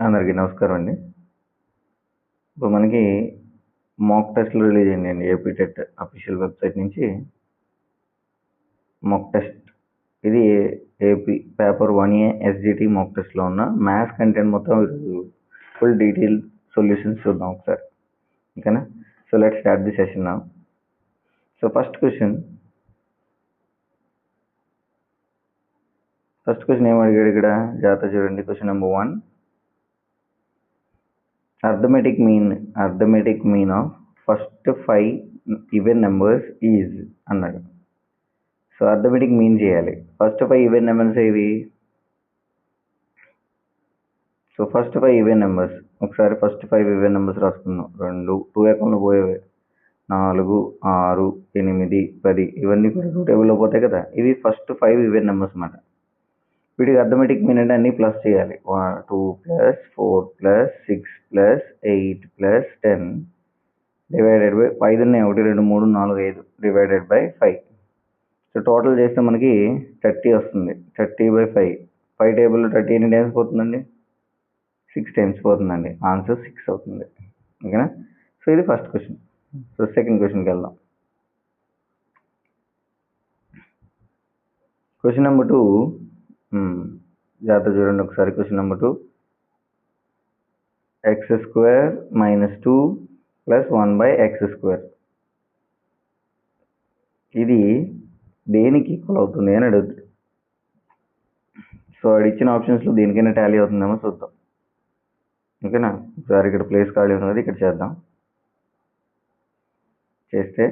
అందరికీ నమస్కారం అండి. ఇప్పుడు మనకి మాక్ టెస్ట్లు రిలీజ్ అయ్యాయండి. ఏపీ టెట్ అఫీషియల్ వెబ్సైట్ నుంచి మాక్ టెస్ట్. ఇది AP paper 1A SGT mock టెస్ట్లో ఉన్న మ్యాథ్స్ కంటెంట్ మొత్తం ఈరోజు ఫుల్ డీటెయిల్ సొల్యూషన్స్ చూద్దాం ఒకసారి. ఓకేనా? So let's start the session now. So first question ఏం అడిగాడు ఇక్కడ? జాగ్రత్త చూడండి. Question number 1. Arithmetic mean of first 5 even numbers is అన్నాడు. సో అర్థమెటిక్ మీన్ చేయాలి. ఫస్ట్ 5 ఈవెన్ నెంబర్స్ ఏవి? సో ఫస్ట్ 5 ఈవెన్ నెంబర్స్ ఒకసారి ఫస్ట్ 5 ఈవెన్ నెంబర్స్ రాసుకుందాం. 2 అకౌంట్ పోయేవి 4, 6, 8, 10 ఇవన్నీ కూడా 2 టేబుల్లో పోతాయి కదా. ఇవి ఫస్ట్ 5 ఈవెన్ నెంబర్స్ అన్నమాట. వీటికి అర్థమెటిక్ మీన్ అంటే అన్ని ప్లస్ చేయాలి. 2 + 4 + 6 + 8 + 10 డివైడెడ్ బై 5 ఉన్నాయి. 1, 2, 3, 4, 5 డివైడెడ్ బై 5. సో టోటల్ చేస్తే మనకి 30 వస్తుంది. 30/5. 5 టేబుల్లో 30 ఎన్ని టైమ్స్ పోతుందండి? 6 టైమ్స్ పోతుందండి. ఆన్సర్ 6 అవుతుంది. ఓకేనా? సో ఇది ఫస్ట్ క్వశ్చన్. సో సెకండ్ క్వశ్చన్కి వెళ్దాం. క్వశ్చన్ నెంబర్ 2 జాగ్రత్త చూడండి ఒకసారి. Question number 2. x² - 2 + 1/x². ఇది దేనికి ఈక్వల్ అవుతుంది అని అడుగుతుంది. సో అది ఇచ్చిన ఆప్షన్స్లో దేనికైనా టాలీ అవుతుందేమో చూద్దాం. ఓకేనా? ఒకసారి ఇక్కడ ప్లేస్ ఖాళీ ఉంది కదా, ఇక్కడ చేద్దాం. చేస్తే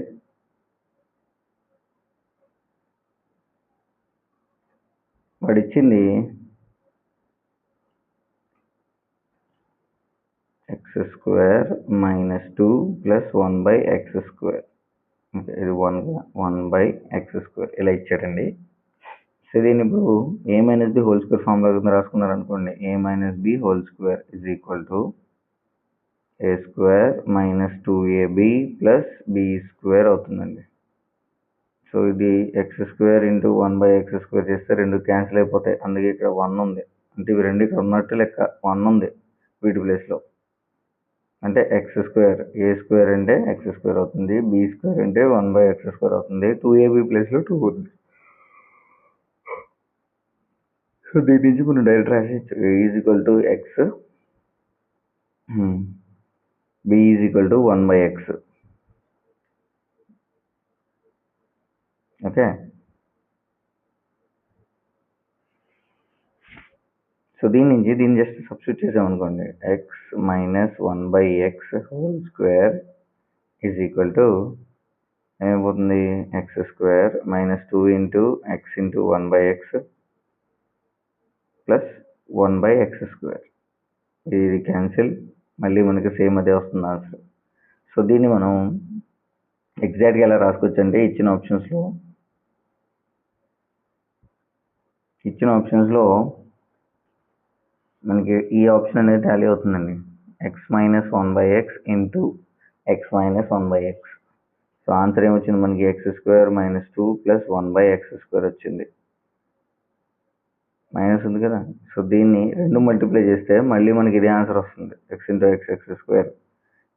వాడు ఇచ్చింది x² - 2 + 1/x². ఓకే, ఇది 1/x². ఇలా ఇచ్చాడండి. సో దీన్ని ఇప్పుడు a - b whole square formula కింద రాసుకున్నారు అనుకోండి. a - b whole square = a² - 2ab + b² అవుతుందండి. సో ఇది x² × 1/x² చేస్తే 2 క్యాన్సిల్ అయిపోతాయి. అందుకే ఇక్కడ 1 ఉంది. అంటే ఇవి 2 ఇక్కడ ఉన్నట్టు లెక్క. 1 ఉంది వీటి ప్లేస్లో. అంటే x² a² అంటే x² అవుతుంది. b² అంటే 1/x² అవుతుంది. 2ab ప్లేస్లో 2 ఉంది. సో దీని నుంచి మనం డైరెక్ట్ రాసేయచ్చు. a = x, b = 1/x. Okay. So దీన్ని జస్ట్ సబ్స్టిట్యూట్ చేసామనుకోండి. x - 1/x² ఏమైపోతుంది? x² - 2 × x × 1/x + 1/x². ఇది క్యాన్సిల్. మళ్ళీ మనకి సేమ్ అదే వస్తుంది ఆన్సర్. సో దీన్ని మనం ఎగ్జాక్ట్గా ఎలా రాసుకోవచ్చు అంటే ఇచ్చిన ఆప్షన్స్లో మనకి ఈ ఆప్షన్ అనేది టాలీ అవుతుందండి. x - 1/x × x - 1/x. So answer ఏమొచ్చింది మనకి? x² - 2 + 1/x² వచ్చింది. మైనస్ ఉంది కదా. సో దీన్ని 2 మల్టిప్లై చేస్తే మళ్ళీ మనకి ఇదే ఆన్సర్ వస్తుంది. x × x²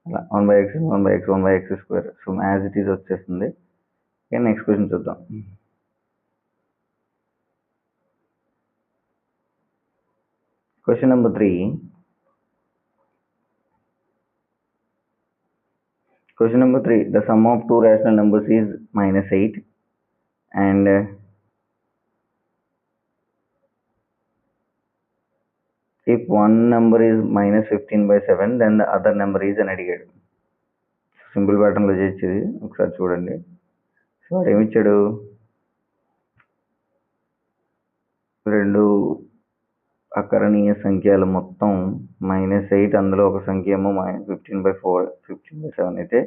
అలా 1/x × 1/x 1/x². So as it is వచ్చేస్తుంది. నెక్స్ట్ క్వశ్చన్ చూద్దాం. Question number 3. The sum of two rational numbers is -8 and if one number is -15/7 then the other number is అని అడిగాడు. Simple ప్యాటర్న్లో చేసేది ఒకసారి చూడండి. So వాడు ఏమిచ్చాడు? 2 అకరణీయ సంఖ్యలు మొత్తం -8, అందులో ఒక సంఖ్య ఏమో 15/7 అయితే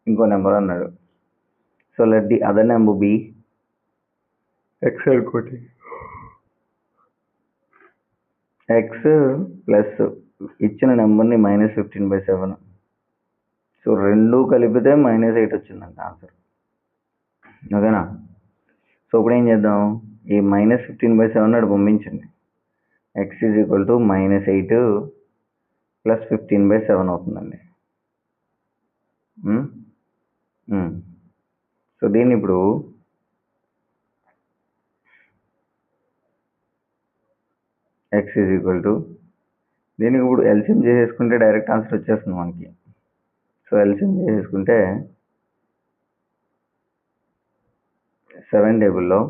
ఇంకో నెంబర్ అన్నాడు. So let the other number be x అనుకోండి. x ప్లస్ ఇచ్చిన నెంబర్ని -15/7. సో 2 కలిపితే -8 వచ్చిందంట ఆన్సర్. ఓకేనా? సో ఇప్పుడు ఏం చేద్దాం? ఈ -15/7 అటు పంపించండి. x = -8 ప్లస్ 15/7 అవుతుందండి. సో దీన్ని ఇప్పుడు x ఈజ్ ఈక్వల్ టు దీనికి ఇప్పుడు ఎల్సిఎం చేసేసుకుంటే డైరెక్ట్ ఆన్సర్ వచ్చేస్తుంది మనకి. సో ఎల్సిఎం చేసేసుకుంటే 7 టేబుల్లో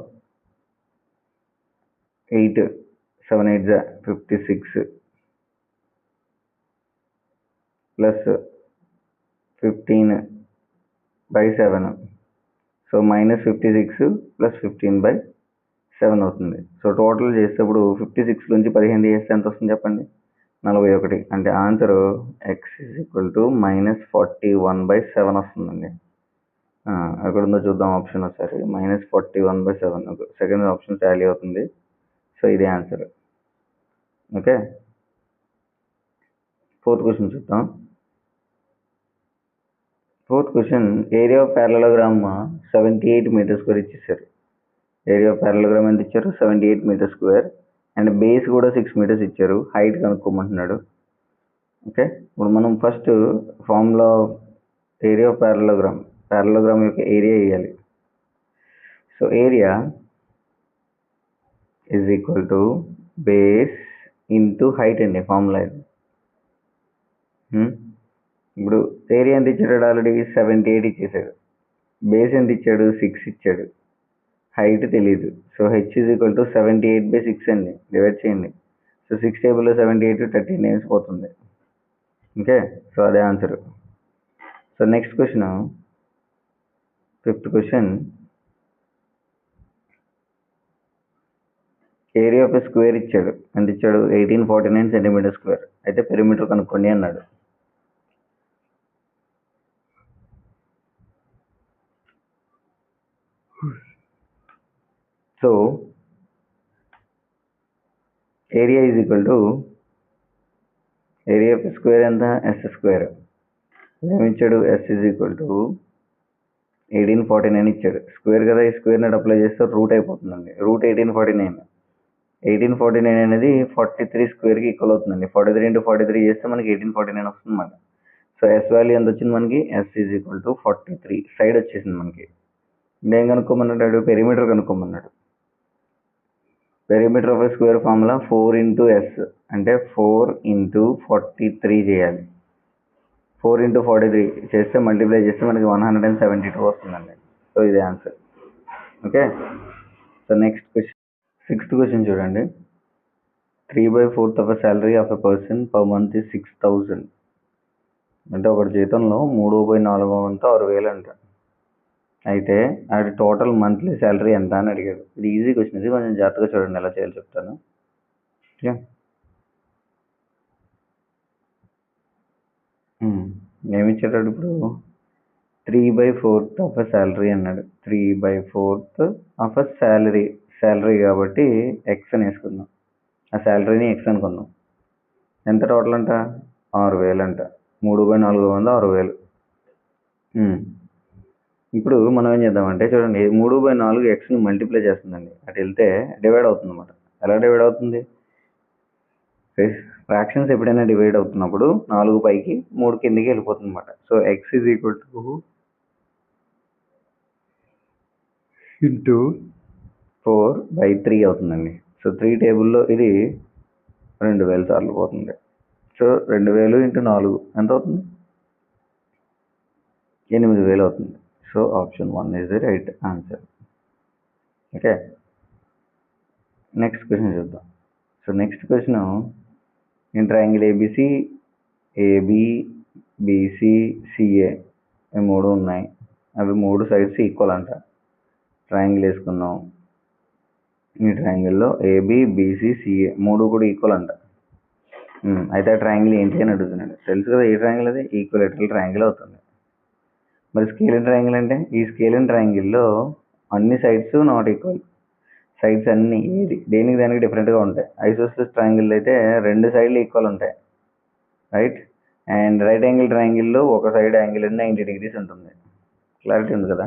8 7 8 56 ప్లస్ 15/7 సో -56 ప్లస్ 15/7 అవుతుంది. సో టోటల్ చేసేటప్పుడు 56 నుంచి 15 చేస్తే ఎంత వస్తుంది చెప్పండి? 41. అంటే answer x is equal to -41/7 వస్తుందండి. ఎక్కడ ఉందో చూద్దాం ఆప్షన్ ఒకసారి. -41/7 సెకండ్ ఆప్షన్ టాలీ అవుతుంది. సో ఇది ఆన్సర్. ఓకే, 4th క్వశ్చన్ చూద్దాం. 4th question, area of parallelogram 78 metre square ఇచ్చేసారు. ఏరియా ఆఫ్ ప్యారలలోగ్రామ్ ఎంత ఇచ్చారు? 78 మీటర్ స్క్వేర్. అండ్ బేస్ కూడా 6 మీటర్స్ ఇచ్చారు. హైట్ కనుక్కోమంటున్నాడు. ఓకే, ఇప్పుడు మనం first formula area of parallelogram యొక్క ఏరియా వేయాలి. So area is equal to base into height అండి ఫార్ములా ఇది. ఇప్పుడు ఏరియా ఎంత ఇచ్చాడు? ఆల్రెడీ 78 ఇచ్చేసాడు. బేస్ ఎంత ఇచ్చాడు? 6 ఇచ్చాడు. హైట్ తెలియదు. So H is equal to 78/6 అండి. డివైడ్ చేయండి. సో 6 టేబుల్లో 78 13 టైమ్స్ పోతుంది. ఓకే, సో అదే answer. So next question, 5th question, area of square ఇచ్చాడు. ఎంత ఇచ్చాడు? 1849 సెంటీమీటర్ స్క్వేర్. అయితే పెరిమీటర్ కనుక్కోండి అన్నాడు. So area is equal to area of square ఎంత? S square. ఏమి ఇచ్చాడు? ఎస్ ఈజ్ ఈక్వల్ టు 1849 ఇచ్చాడు. స్క్వేర్ కదా, ఈ స్క్వేర్ నెట్ అప్లై చేస్తే రూట్ అయిపోతుందండి. రూట్ 1849 అనేది 43 స్క్వేర్కి ఈక్వల్ అవుతుందండి. 43 into 43 చేస్తే మనకి 1849 వస్తుంది అన్నమాట. సో ఎస్ వాల్యూ ఎంత వచ్చింది మనకి? S is equal to 43. Side వచ్చేసింది మనకి. ఏం కనుక్కోమన్నాడు? పెరిమీటర్ కనుక్కోమన్నాడు. Perimeter of square formula 4 into s అంటే 4 into 43 చేయాలి. 4 into 43 చేస్తే మల్టిప్లై చేస్తే మనకి 172 వస్తుందండి. సో ఇది answer. Okay, so next question, 6th question చూడండి. 3/4 of salary of a person per month is 6000. అంటే ఒకటి జీతంలో 3/4 వంతు 6000 అంట. అయితే అది టోటల్ మంత్లీ శాలరీ ఎంత అని అడిగాడు. ఇది ఈజీ క్వశ్చన్. ఇది కొంచెం జాగ్రత్తగా చూడండి, ఎలా చేయాలో చెప్తాను. ఓకే, ఏమి ఇచ్చేటాడు ఇప్పుడు? 3/4 ఆఫ్ ఎ శాలరీ అన్నాడు. 3/4 ఆఫ్ ఎ శాలరీ కాబట్టి ఎక్స్ అని వేసుకుందాం. ఆ శాలరీని ఎక్స్ అనుకుందాం. ఎంత టోటల్ అంట? 6000 అంట. 3/4 వంద 6000. ఇప్పుడు మనం ఏం చేద్దామంటే చూడండి, 3/4 ఎక్స్ని మల్టిప్లై చేస్తుందండి. అటు వెళ్తే డివైడ్ అవుతుంది అన్నమాట. ఎలా డివైడ్ అవుతుంది? ఫ్రాక్షన్స్ ఎప్పుడైనా డివైడ్ అవుతున్నప్పుడు 4 పైకి 3 కిందకి వెళ్ళిపోతుంది అన్నమాట. So X is equal to into 4/3 అవుతుందండి. సో 3 టేబుల్లో ఇది 2000 సార్లు పోతుంది. సో 2000 into 4 ఎంత అవుతుంది? 8000 అవుతుంది. So option 1 is the right answer. Okay, next question చూద్దాం. So next question, in triangle A B C, A B, B C, C A ఈ 3 ఉన్నాయి. అవి 3 సైడ్స్ ఈక్వల్ అంట. ట్రయాంగిల్ వేసుకుందాం. ఈ ట్రయాంగిల్లో ఏబి, బిసి, సిఏ 3 కూడా ఈక్వల్ అంట. అయితే ఆ ట్రయాంగిల్ ఏంటి అని అడుగుతున్నాడు. తెలుసు కదా ఏ ట్రయాంగిల్ అది? ఈక్వలేటరల్ ట్రయాంగిల్ అవుతుంది. మరి స్కేలిన్ ట్రయాంగిల్ అంటే, ఈ స్కేలిన్ ట్రయాంగిల్లో అన్ని సైడ్స్ నాట్ ఈక్వల్. సైడ్స్ అన్ని దేనికి దానికి డిఫరెంట్గా ఉంటాయి. ఐసోసెలిస్ ట్రయాంగిల్ అయితే 2 సైడ్లు ఈక్వల్ ఉంటాయి, రైట్? అండ్ రైట్ యాంగిల్ ట్రయాంగిల్లో ఒక సైడ్ యాంగిల్ 90 degrees ఉంటుంది. క్లారిటీ ఉంది కదా?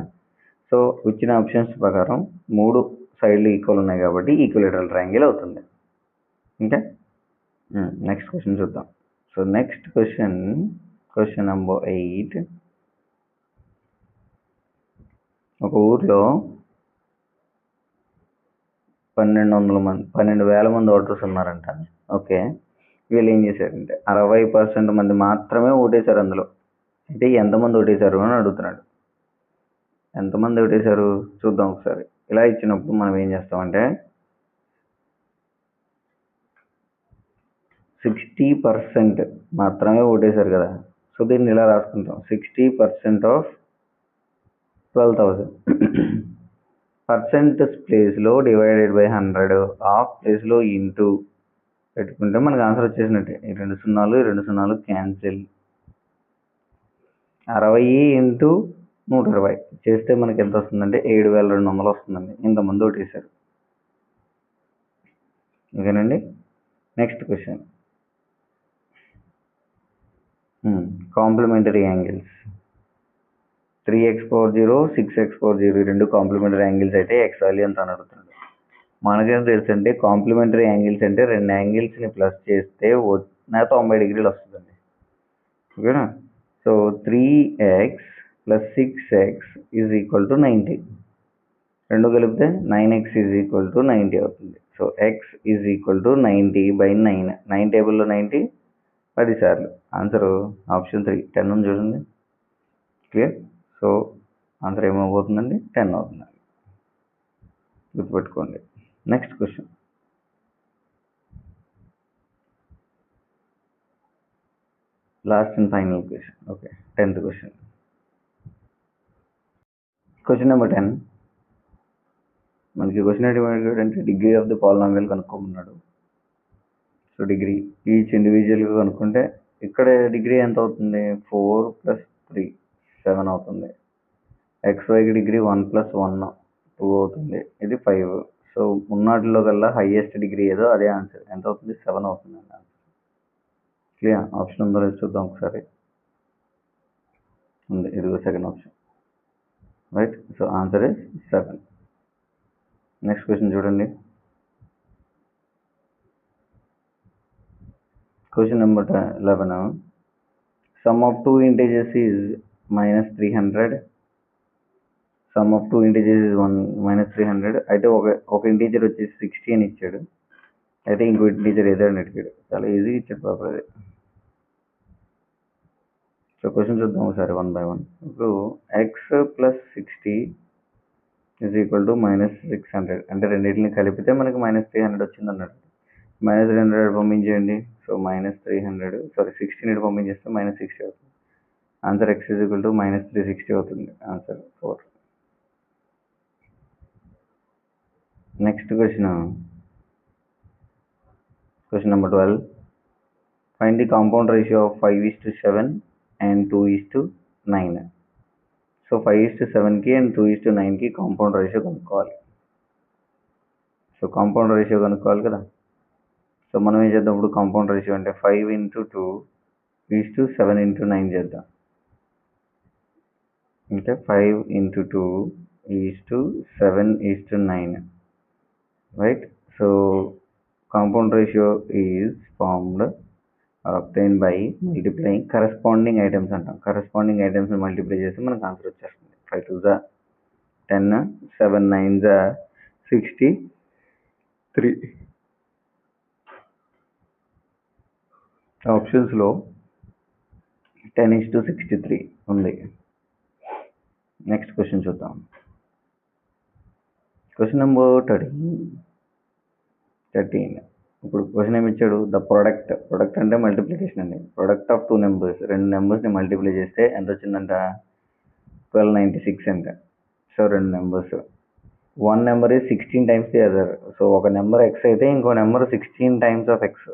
సో ఇచ్చిన ఆప్షన్స్ ప్రకారం 3 సైడ్లు ఈక్వల్ ఉన్నాయి కాబట్టి ఈక్వలేటరల్ ట్రయాంగిల్ అవుతుంది. ఓకే, నెక్స్ట్ క్వశ్చన్ చూద్దాం. So next question number 8. ఒక ఊర్లో 12,000 మంది ఓటర్స్ ఉన్నారంట. ఓకే, వీళ్ళు ఏం చేశారంటే 60% మంది మాత్రమే ఓటేశారు అందులో. అయితే ఎంతమంది ఓటేశారు అని అడుగుతున్నాడు. ఎంతమంది ఓటేశారు చూద్దాం ఒకసారి. ఇలా ఇచ్చినప్పుడు మనం ఏం చేస్తామంటే 60% మాత్రమే ఓటేశారు కదా. సో దీన్ని ఇలా రాసుకుంటాం, 60% ఆఫ్ 12,000 పర్సెంట్ ప్లేస్లో డివైడెడ్ బై 100 ఆఫ్ ప్లేస్లో ఇంటూ పెట్టుకుంటే మనకు ఆన్సర్ వచ్చేసినట్టే. ఈ 2 సున్నాలు 2 సున్నాలు క్యాన్సిల్. 60 ఇంటూ 120 చేస్తే మనకి ఎంత వస్తుందంటే 7,200 వస్తుందండి. ఇంతమంది ఓటేశారు. ఓకేనండి. Next question, complementary angles. 3x/0 6x/0 ఈ రెండు కాంప్లిమెంటరీ యాంగిల్స్ అయితే ఎక్స్ వాల్యూ ఎంత అని అడుగుతున్నాడు. మనకేం తెలుసంటే కాంప్లిమెంటరీ యాంగిల్స్ అంటే రెండు యాంగిల్స్ని ప్లస్ చేస్తే 90 డిగ్రీలు వస్తుందండి. ఓకేనా. So 3x + 6x = 90. రెండు కలిపితే 9x = 90 అవుతుంది. So x = 90/9. 9 టేబుల్లో 90 10 సార్లు. ఆన్సర్ ఆప్షన్ 3 10 ఉంది చూడండి. క్లియర్. సో ఆన్సర్ ఏమవుతుందండి 10 అవుతుందండి. గుర్తుపెట్టుకోండి. Next question, last and final question. Okay, 10th question. Question number 10. మనకి క్వశ్చన్ అంటే డిగ్రీ ఆఫ్ ది పాలినామియల్ కనుక్కోమన్నాడు. సో డిగ్రీ ఈచ్ ఇండివిజువల్గా కనుక్కుంటే ఇక్కడ డిగ్రీ ఎంత అవుతుంది? 4 + 3 7 అవుతుంది. XYకి డిగ్రీ 1 + 1 2 అవుతుంది. ఇది 5. సో ఉన్నట్లో కల్లా హైయెస్ట్ డిగ్రీ ఏదో అదే ఆన్సర్. ఎంత అవుతుంది? 7 అవుతుంది అండి ఆన్సర్. క్లియర్. ఆప్షన్ ఉందో లేదు చూద్దాం ఒకసారి. ఉంది, ఇదిగో second option. Right. So answer is 7. Next question చూడండి. Question number 11. Sum of 2 integers is -300. Sum of 2 integers is -300. అయితే ఒక ఇంటీజర్ వచ్చేసి 60 అని ఇచ్చాడు. అయితే ఇంకో ఇంటీజర్ ఏదో అని అడిగాడు. చాలా ఈజీగా ఇచ్చాడు పాపం అది. సో క్వశ్చన్ చూద్దాం ఒకసారి 1 by 1. ఇప్పుడు x + 60 = -600. అంటే రెండింటిని కలిపితే మనకి -300 వచ్చింది అన్నాడు. -300 పంపించేయండి. సో -300 16 పంపించేస్తే -60 అవుతుంది. ఆన్సర్ x = -360 అవుతుంది. Answer 4. Next question number 12. Find the compound ratio of 5:7 and 2:9. So 5:7కి అండ్ 2:9కి కాంపౌండ్ రేషియో కనుక్కోవాలి. సో కాంపౌండ్ రేషియో కనుక్కోవాలి కదా. సో మనం ఏం చేద్దాం ఇప్పుడు? కాంపౌండ్ రేషియో అంటే 5 × 2 7 × 9 చేద్దాం. అంటే 5 × 2 7:9. Right. So compound ratio is formed obtained by multiplying corresponding items అంటాం. కరస్పాండింగ్ ఐటమ్స్ని మల్టిప్లై చేస్తే మనకు ఆన్సర్ వచ్చేస్తుంది. 5 2s 10, 7 9s 63. ఆప్షన్స్లో 10:63 ఉంది. నెక్స్ట్ క్వశ్చన్ చూద్దాం. Question number 13. ఇప్పుడు క్వశ్చన్ ఏమి ఇచ్చాడు? ద ప్రొడక్ట్ అంటే మల్టిప్లికేషన్ అండి. ప్రొడక్ట్ ఆఫ్ 2 నెంబర్స్, రెండు నెంబర్స్ని మల్టిప్లై చేస్తే ఎంత వచ్చిందంట? 1296 అంట. సో రెండు numbers, one number is 16 times the other. So ఒక నెంబర్ ఎక్స్ అయితే ఇంకో నెంబర్ 16 times ఆఫ్ ఎక్స్.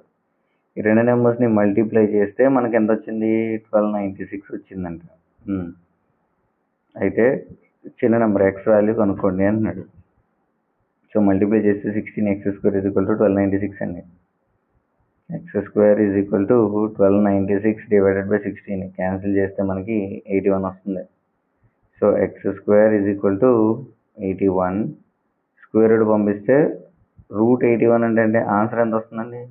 ఈ రెండు నెంబర్స్ని మల్టిప్లై చేస్తే మనకి ఎంత వచ్చింది? 1296 వచ్చిందంట. అయితే చిన్న నెంబర్ ఎక్స్ వాల్యూ కనుక్కోండి అంటున్నాడు. సో మల్టిప్లై చేస్తే 16x² = 1296 అండి. x² = 1296 divided by 16. క్యాన్సిల్ చేస్తే మనకి 81 వస్తుంది. So x² = 81. స్క్వేర్ రూట్ పంపిస్తే √81 అంటే ఆన్సర్ ఎంత వస్తుందండి?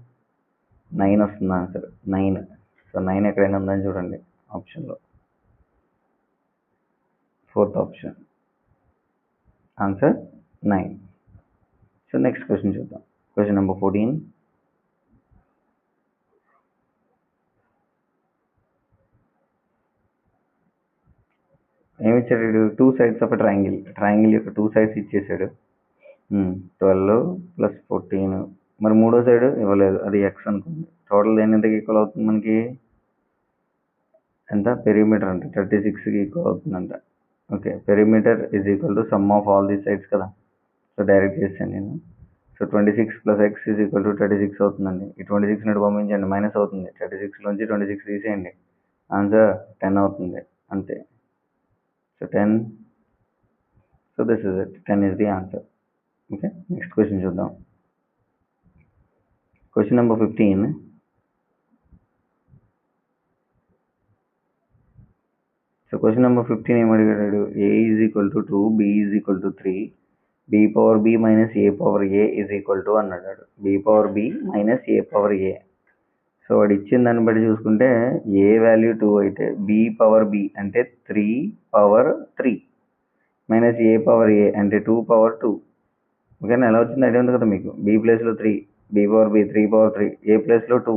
9 వస్తుంది ఆన్సర్. 9. సో 9 ఎక్కడైనా ఉందని చూడండి ఆప్షన్లో. Fourth option answer 9. So next question చూద్దాం. Question number 14. ఏమి ఇచ్చాడు? 2 sides ఆఫ్ ట్రయాంగిల్ యొక్క 2 sides ఇచ్చేసాడు. 12 + 14. మరి మూడో సైడ్ ఇవ్వలేదు, అది ఎక్స్ అనుకోండి. టోటల్ ఎంతకి ఈక్వల్ అవుతుంది మనకి? ఎంత? పెరిమీటర్ అంటే 36కి ఈక్వల్ అవుతుందంట. Okay, perimeter is equal to some of all the sides కదా. సో డైరెక్ట్ చేశాను నేను. So 26 + x is equal to 36 అవుతుందండి. ఈ 26 నుండి పంపించండి, మైనస్ అవుతుంది. 36లోంచి 26 తీసేయండి, ఆన్సర్ 10 అవుతుంది అంతే. So 10. So this is it, 10 is the answer. Okay, next question చూద్దాం. Question number 15. So question number 15 ఏం అడిగాడు? a is equal to 2, b is equal to 3, b power b minus a power a is equal to అన్నాడు. b power b minus a power a. So వాడు ఇచ్చిన దాన్ని బట్టి చూసుకుంటే a value 2 అయితే b power b అంటే 3 power 3 minus a power a అంటే 2 power 2. ఓకేనా? ఎలా వచ్చింది ఐడియా ఉంది కదా మీకు. b ప్లేస్లో 3, b power b 3 power 3, a ప్లేస్లో 2,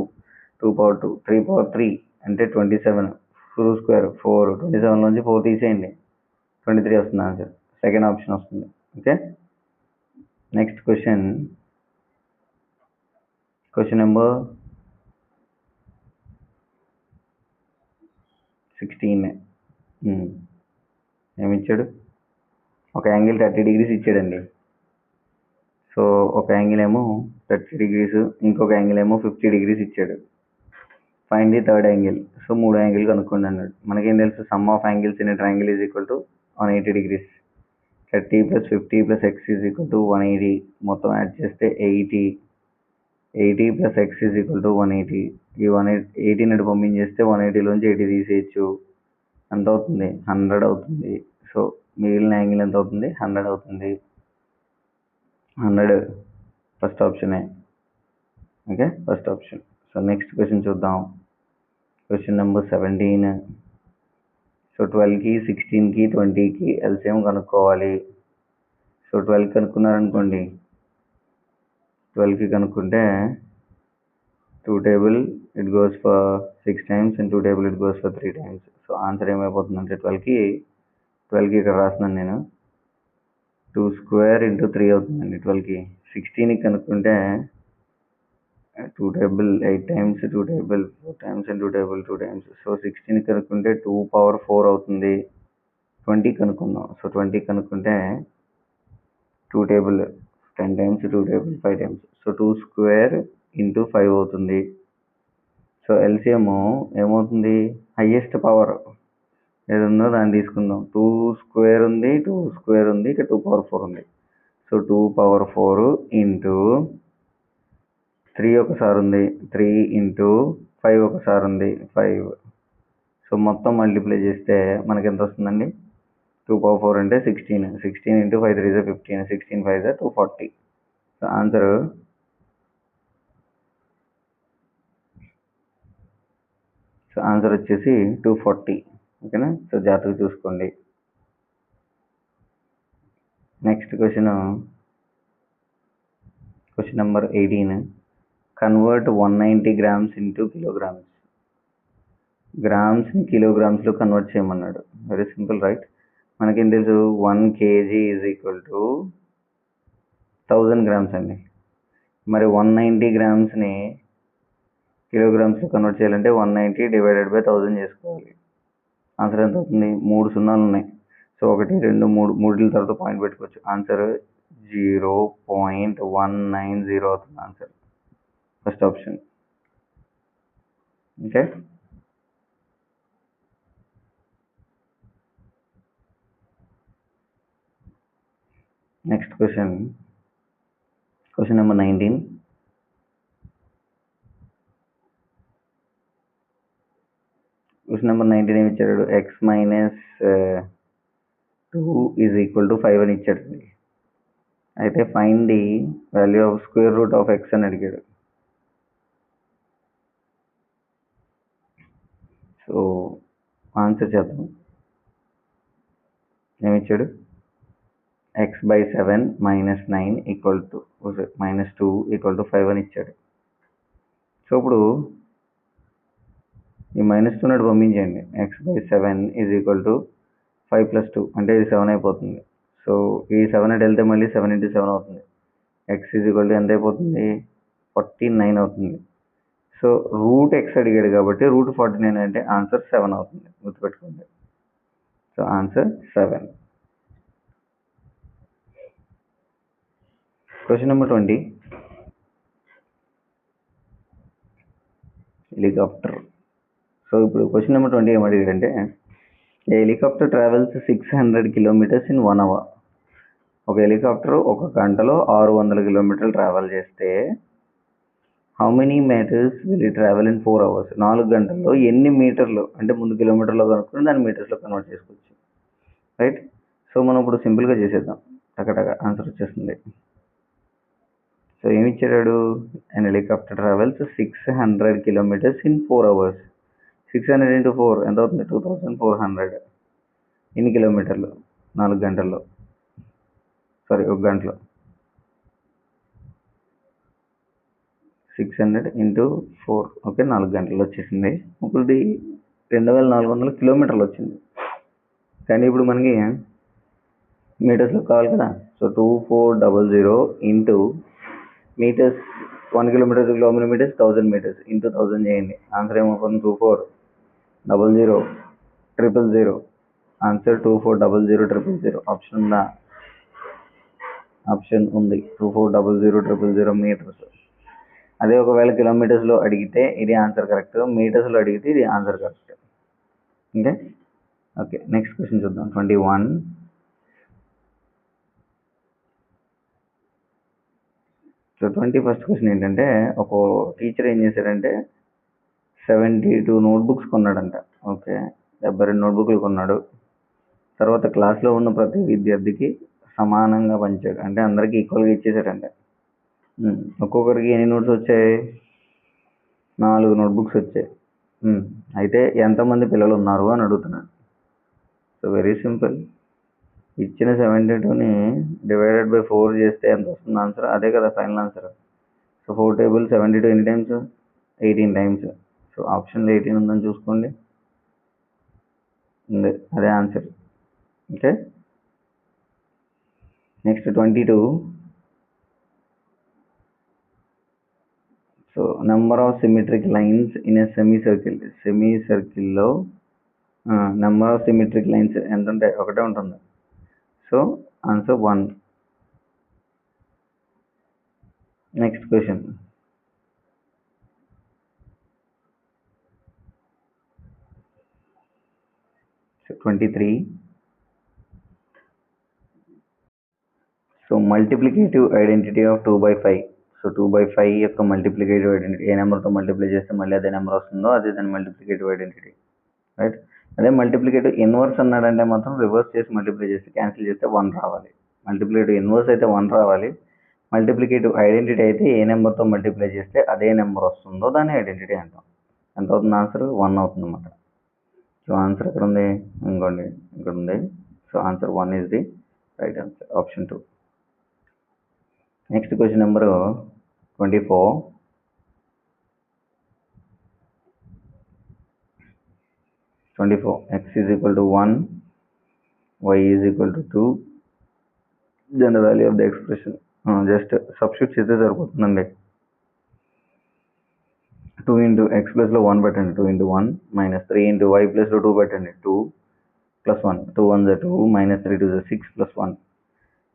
2 పవర్ 2, 3 పవర్ 3 అంటే 27. ఫుల్ స్క్వేర్ 4, 27లోంచి 4 తీసేయండి, 23 వస్తుంది ఆన్సర్. సెకండ్ ఆప్షన్ వస్తుంది. Okay, next question number 16. ఏమిచ్చాడు? ఒక యాంగిల్ 30 degrees ఇచ్చాడండి. సో ఒక యాంగిల్ ఏమో 30 degrees, ఇంకొక యాంగిల్ ఏమో 50 degrees ఇచ్చాడు. Find the third angle. So 3 angle కనుక్కోండి అన్నాడు. మనకేం తెలుసు? Some of angles in triangle is equal to 180 degrees. 30 + 50 + x is equal to 180. మొత్తం యాడ్ చేస్తే 80. 80 + x ఈజ్ ఈక్వల్ టు 180. ఈ 180 నుండి పంపించేస్తే 180లోంచి 80 తీసేయచ్చు. ఎంత అవుతుంది? 100 అవుతుంది. సో మిగిలిన యాంగిల్ ఎంత అవుతుంది? 100 అవుతుంది. 100 ఫస్ట్ ఆప్షనే. Okay, first option. So next question చూద్దాం. Question number 17. సో 12కి 16కి 20కి ఎల్సిఎం కనుక్కోవాలి. సో 12 కనుక్కున్నారనుకోండి, 12కి కనుక్కుంటే 2 table it goes for 6 times and 2 table it goes for 3 times. So answer ఏమైపోతుందంటే 12కి ఇక్కడ రాస్తున్నాను నేను, 2 square into 3 అవుతుందండి 12కి. 16కి కనుక్కుంటే 2 table 8 times, 2 table 4 times and 2 table 2 times. So 16కి కనుక్కుంటే 2 power 4 అవుతుంది. 20 కనుక్కుందాం. సో 20 కనుక్కుంటే 2 table 10 times, 2 table 5 times. So 2 square into 5 అవుతుంది. సో ఎల్సిఎం ఏమవుతుంది? హైయెస్ట్ పవర్ ఏది ఉందో దాన్ని తీసుకుందాం. 2 square ఉంది, 2 square ఉంది, ఇక 2 power 4 ఉంది. సో 2 power 4 ఇంటూ 3 ఒకసారి ఉంది, 3 ఇంటూ 5 ఒకసారి ఉంది, 5. సో మొత్తం మల్టిప్లై చేస్తే మనకి ఎంత వస్తుందండి? 2 power 4 అంటే 16. 16 into 5 3 is 15, 16 5 is 240. So answer వచ్చేసి 240. ఓకేనా? సో జాగ్రత్తగా చూసుకోండి. Next question number 18. Convert 190 grams into kilograms. గ్రామ్స్ని కిలోగ్రామ్స్లో కన్వర్ట్ చేయమన్నాడు. Very simple, right? మనకేం తెలుసు? 1 kg is equal to 1000 grams అండి. మరి 190 grams-ని కిలోగ్రామ్స్లో కన్వర్ట్ చేయాలంటే 190 divided by 1000 చేసుకోవాలి. ఆన్సర్ ఎంత అవుతుంది? 3 సున్నాలు ఉన్నాయి. సో 1 2 3 మూడిల తర్వాత పాయింట్ పెట్టుకోవచ్చు. ఆన్సర్ 0.190 అవుతుంది answer. First option. Okay, next question number 19. Question number 19 ఏమి ఇచ్చాడు? x - 2 ఈజ్ ఈక్వల్ టు 5 అని ఇచ్చాడు. అయితే find the value of square root of x అని అడిగాడు. సో ఆన్సర్ చేద్దాం. ఏమిచ్చాడు? x/7 - 9 -2 = 5 అని ఇచ్చాడు. సో ఇప్పుడు ఈ -2 నాటి పంపించేయండి. x/7 = 5 + 2 అంటే ఇది 7 అయిపోతుంది. సో ఈ 7 అటు వెళ్తే మళ్ళీ 7 × 7 అవుతుంది. x ఎంత అయిపోతుంది? 49 అవుతుంది. సో √x అడిగాడు కాబట్టి √49 అంటే ఆన్సర్ 7 అవుతుంది. గుర్తుపెట్టుకోండి. So answer 7. Question number 20. Helicopter. So ఇప్పుడు క్వశ్చన్ నెంబర్ 20 ఏం అడిగాడంటే a helicopter travels 600 kilometres in 1 hour. ఒక హెలికాప్టర్ 1 గంటలో 600 కిలోమీటర్లు ట్రావెల్ చేస్తే how many metres will it travel in 4 hours? 4 గంటల్లో ఎన్ని మీటర్లు, అంటే ముందు కిలోమీటర్లో కనుక్కొని దాన్ని మీటర్స్లో కన్వర్ట్ చేసుకోవచ్చు. రైట్. సో మనం ఇప్పుడు సింపుల్గా చేసేద్దాం. టకటక ఆన్సర్ వచ్చేస్తుంది. సో ఏమి ఇచ్చాడు? And helicopter travels 600 kilometres in 4 hours. 600 × 4 ఎంత అవుతుంది? 2400. ఎన్ని కిలోమీటర్లు? 4 గంటల్లో, సారీ 1 గంటలో. 600 × 4 ఓకే, 4 గంటల్లో వచ్చేసింది. ఇప్పుడు 2400 కిలోమీటర్లు వచ్చింది. కానీ ఇప్పుడు మనకి మీటర్స్లో కావాలి కదా. So 2400 into metres, 1 kilometre kilometres 1000 metres into 1000 చేయండి. ఆన్సర్ ఏమవుతుంది? 24000000. ఆన్సర్ 24000000. ఆప్షన్ ఉందా? ఆప్షన్ ఉంది. 24000000 మీటర్స్. అదే ఒకవేళ కిలోమీటర్స్లో అడిగితే ఇది ఆన్సర్ కరెక్ట్, మీటర్స్లో అడిగితే ఇది answer correct. Okay, next question చూద్దాం. 21. సో 21st క్వశ్చన్ ఏంటంటే ఒక టీచర్ ఏం చేశాడంటే 72 నోట్బుక్స్ కొన్నాడంట. ఓకే, 72 నోట్బుక్లు కొన్నాడు. తర్వాత క్లాస్లో ఉన్న ప్రతి విద్యార్థికి సమానంగా పంచాడు, అంటే అందరికీ ఈక్వల్గా ఇచ్చేసాడంట. ఒక్కొక్కరికి ఎన్ని నోట్స్ వచ్చాయి? 4 నోట్బుక్స్ వచ్చాయి. అయితే ఎంతమంది పిల్లలు ఉన్నారు అని అడుగుతున్నాడు. So very simple. ఇచ్చిన 72ని డివైడెడ్ బై 4 చేస్తే ఎంత వస్తుంది ఆన్సర్? అదే కదా ఫైనల్ ఆన్సర్. సో 4 టేబుల్ 72 ఎన్ని టైమ్స్? 18 టైమ్స్. సో ఆప్షన్లో 18 ఉందని చూసుకోండి. ఉంది, అదే answer. Okay, next 22. So number of symmetric lines in a semi సర్కిల్లో నెంబర్ ఆఫ్ సిమెట్రిక్ లైన్స్ ఎంత ఉంటాయి? ఒకటే ఉంటుంది. So answer 1. Next question. So 23. So multiplicative identity of 2/5. So 2/5 యొక్క మల్టిప్లికేటివ్ ఐడెంటిటీ ఏ నెంబర్తో మల్టిప్లై చేస్తే మళ్ళీ అదే నెంబర్ వస్తుందో అది దాని మల్టిప్లికేటివ్ ఐడెంటిటీ. రైట్. అదే మల్టిప్లికేటివ్ ఇన్వర్స్ అన్నాడంటే మాత్రం రివర్స్ చేసి మల్టిప్లై చేస్తే క్యాన్సిల్ చేస్తే 1 రావాలి. మల్టిప్లికేటివ్ ఇన్వర్స్ అయితే 1 రావాలి. మల్టిప్లికేటివ్ ఐడెంటిటీ అయితే ఏ నెంబర్తో మల్టిప్లై చేస్తే అదే నెంబర్ వస్తుందో దాన్ని ఐడెంటిటీ అంటాం. ఎంత అవుతుంది ఆన్సర్? 1 అవుతుంది అన్నమాట. సో ఆన్సర్ ఎక్కడ ఉంది? ఇంకోండి ఇక్కడ ఉంది. So answer 1 is the right answer, option 2. Next question number 24. x = 1, y = 2. then the value of the expression. Just substitute చేస్తే సరిపోతుందండి. 2 × x ప్లస్లో 1 పెట్టండి, 2 × 1 - 3 × y ప్లస్లో 2 పెట్టండి, 2 + 1, 2 1 = 2 - 3 2 6 + 1.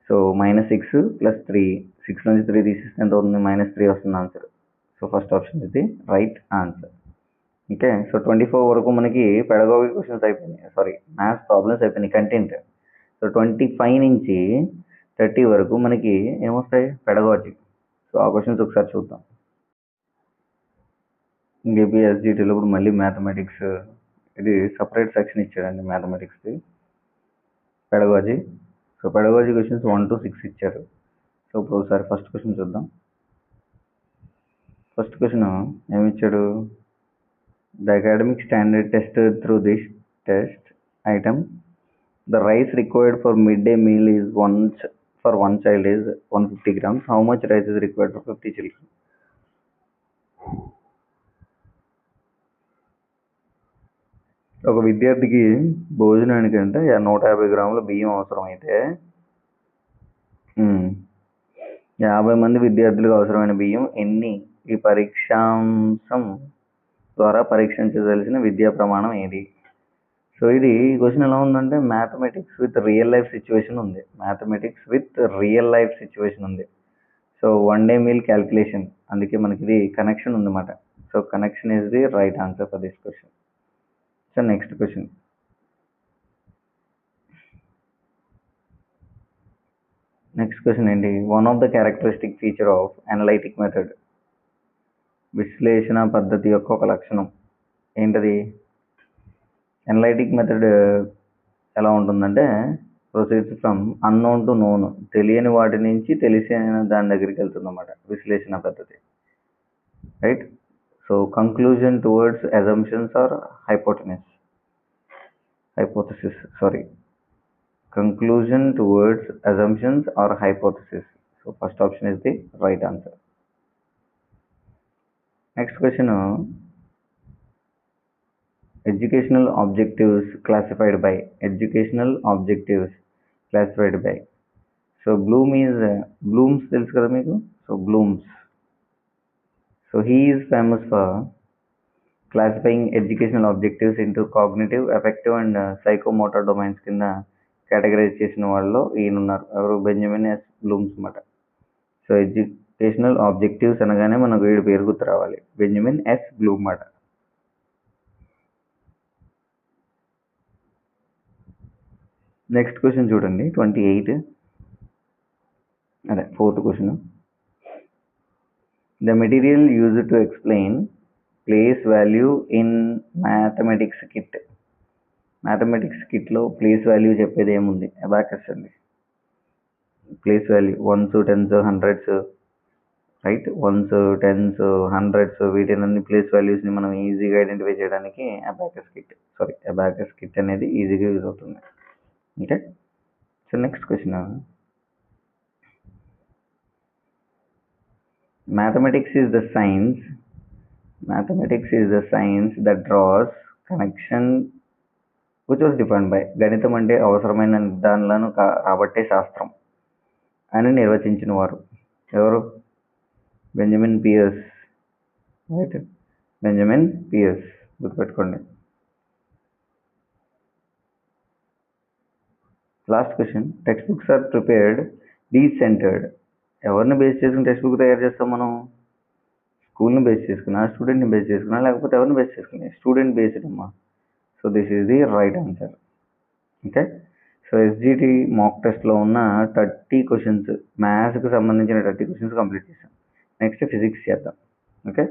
సో -6 + 3, 6 నుంచి 3 తీసేస్తే ఎంత అవుతుంది? -3 వస్తుంది ఆన్సర్. సో ఫస్ట్ ఆప్షన్ ఇది రైట్ ఆన్సర్. ఓకే, సో 24 వరకు మనకి పెడగాగి క్వశ్చన్స్ అయిపోయినాయి, సారీ మ్యాథ్స్ ప్రాబ్లమ్స్ అయిపోయినాయి, కంటెంట్. సో 25 నుంచి 30 వరకు మనకి ఏమొస్తాయి? పెడగాజీ. సో ఆ క్వశ్చన్స్ ఒకసారి చూద్దాం. ఏపీఎస్జిటీలో ఇప్పుడు మళ్ళీ మ్యాథమెటిక్స్, ఇది సపరేట్ సెక్షన్ ఇచ్చాడండి మ్యాథమెటిక్స్ది, pedagogy. So pedagogy questions 1 to 6 ఇచ్చారు. సో ఇప్పుడు ఒకసారి ఫస్ట్ క్వశ్చన్ చూద్దాం. ఫస్ట్ క్వశ్చన్ ఏమిచ్చాడు? The academic standard tested through this test item. The rice required for midday meal is for one child is 150 grams. How much rice is required for 50 children? ఒక విద్యార్థికి భోజనానికి అంటే 150 గ్రాముల బియ్యం అవసరం అయితే 50 మంది విద్యార్థులకు అవసరమైన బియ్యం ఎన్ని? ఈ పరీక్షాంశం ద్వారా పరీక్షించదలిచిన విద్యా ప్రమాణం ఏది? సో ఇది క్వశ్చన్ ఎలా ఉందంటే mathematics with real life situation ఉంది. సో 1 day meal క్యాల్కులేషన్, అందుకే మనకి ఇది కనెక్షన్ ఉందన్నమాట. So connection is the right answer for this question. So next question. ఏంటి? One of the characteristic feature of analytic method. విశ్లేషణ పద్ధతి యొక్క ఒక లక్షణం ఏంటది? అనలైటిక్ మెథడ్ ఎలా ఉంటుందంటే proceeds from unknown to known, తెలియని వాటి నుంచి తెలిసిన దాని దగ్గరికి వెళ్తుంది అన్నమాట విశ్లేషణ పద్ధతి. Right. So conclusion towards assumptions or conclusion towards assumptions or hypothesis. So first option is the right answer. Next question. Educational objectives classified by. So Bloom's తెలుసు కదా మీకు. So Bloom's. So he is famous for classifying educational objectives into cognitive, affective and psychomotor domains కింద categorise చేసిన వాళ్ళలో ఈయన ఉన్నారు. ఎవరు? Benjamin S Bloom's అన్నమాట. సో ఎడ్యుకేషనల్ ఆబ్జెక్టివ్స్ అనగానే మనకు వీడి పేరు గుర్తు రావాలి, బెంజమిన్ ఎస్ బ్లూమ్ అన్నమాట. నెక్స్ట్ క్వశ్చన్ చూడండి, 28. అదే 4th question. The material used to explain place value in mathematics కిట్లో ప్లేస్ వాల్యూ చెప్పేది ఏముంది? అబాకస్ అండి. Place value 1s, 10s, 100s, right. 1s, 10s, 100s వీటిని ప్లేస్ వాల్యూస్ని మనం ఈజీగా ఐడెంటిఫై చేయడానికి అబాకస్ కిట్ అనేది ఈజీగా యూజ్ అవుతుంది. Okay. So next question. Mathematics is the science that draws connection which was defined by. గణితం అంటే అవసరమైన నిర్ధారణలను రాబట్టే శాస్త్రం అని నిర్వచించిన వారు ఎవరు? Benjamin Peirce. Right, Benjamin Peirce గుర్తుపెట్టుకోండి. Last question. Text books are prepared decentred. ఎవరిని బేస్ చేసుకుని టెక్స్ట్ బుక్ తయారు చేస్తాం మనం? స్కూల్ని బేస్ చేసుకున్నా, స్టూడెంట్ని బేస్ చేసుకున్నా, లేకపోతే ఎవరిని బేస్ చేసుకుని? స్టూడెంట్ బేస్డ్ అమ్మా. So this is the right answer. Okay. So SGT mock టెస్ట్లో ఉన్న 30 క్వశ్చన్స్, మ్యాథ్స్కి సంబంధించిన 30 క్వశ్చన్స్ కంప్లీట్ చేశాం. నెక్స్ట్ ఫిజిక్స్ చేద్దాం. ఓకే.